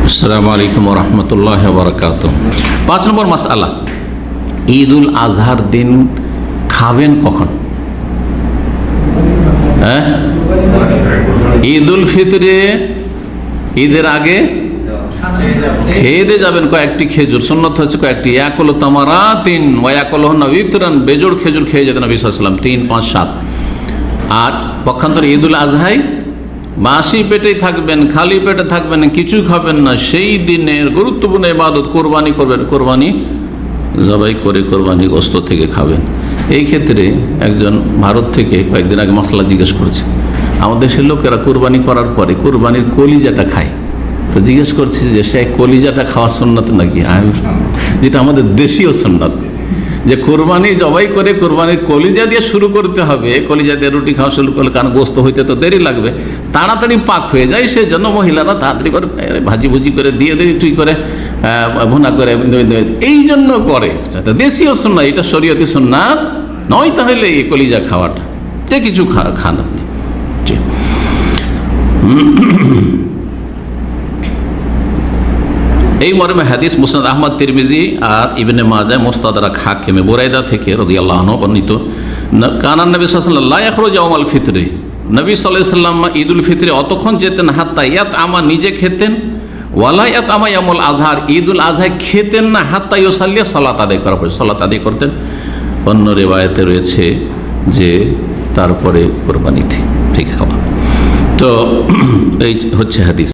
আসসালামু আলাইকুম ওয়া রাহমাতুল্লাহি ওয়া বারাকাতুহু। 5 নম্বর মাসআলা, ঈদুল আজহার দিন খাবেন কখন? ঈদুল ফিতরে ঈদের আগে খেয়ে দিয়ে যাবেন কয়েকটি খেজুর। সুন্নত হচ্ছে কয়েকটি, ইয়াকুলু তামারাতিন ওয়া ইয়াকুলুহুন্না উইতরান, বেজোড় খেজুর খেয়ে যেতেন নবী সাল্লাল্লাহু আলাইহি ওয়াসাল্লাম 3, 5, 7। আর পক্ষান্তরে ঈদুল আজহায় বাসি পেটেই থাকবেন, খালি পেটে থাকবেন, কিছু খাবেন না। সেই দিনের গুরুত্বপূর্ণ ইবাদত কোরবানি করবেন, কোরবানি জবাই করে কোরবানি গোশত থেকে খাবেন। এই ক্ষেত্রে একজন ভারত থেকে কয়েকদিন আগে মাসলা জিজ্ঞেস করছে, আমাদের দেশের লোকেরা কোরবানি করার পরে কোরবানির কলিজাটা খায়, তো জিজ্ঞেস করছি যে সে কলিজাটা খাওয়া সুন্নাত নাকি, যেটা আমাদের দেশীয় সুন্নাত, যে কোরবানি জবাই করে কোরবানির কলিজা দিয়ে শুরু করতে হবে। কলিজা দিয়ে রুটি খাওয়া শুরু করলে, কারণ গোস্ত হইতে তো দেরি লাগবে, তাড়াতাড়ি পাক হয়ে যায়, সেই জন্য মহিলারা তাড়াতাড়ি করে ভাজি ভুজি করে দিয়ে দেয়, তুই করে ভুনা করে, এই জন্য করে। দেশীয় সুন্নাত, এটা শরীয়তি সুন্নাত নয়। তাহলে এই কলিজা খাওয়াটা যে কিছু খান আপনি। এই মর্মে হাদিস মুসনাদ আহমদ, তিরমিজি আর ইবনে মাজাহ, মুস্তাদরাক হাকিমে বুরাইদা থেকে রাদিয়াল্লাহু আনহু বর্ণিত, কানান নবী সাল্লাল্লাহু আলাইহি ওয়াসাল্লাম লা ইয়াখরুজু ইয়াওমাল ফিতরে, নবী সাল্লাল্লাহু আলাইহি ওয়াসাল্লাম ঈদুল ফিতরে অতক্ষণ যেতেন হাত্তা ইয়াতআমা, নিজে খেতেন, ওয়ালা ইয়াতআমা ইয়াউমুল আজহার, ঈদুল আজহায় খেতেন না, হাত্তা ইউসাল্লি, সালাত আদায় করার পরে, সালাত আদায় করতেন। অন্য রিওয়ায়াতে রয়েছে যে তারপরে কোরবানিতে ঠিক খাওয়া। তো এই হচ্ছে হাদিস।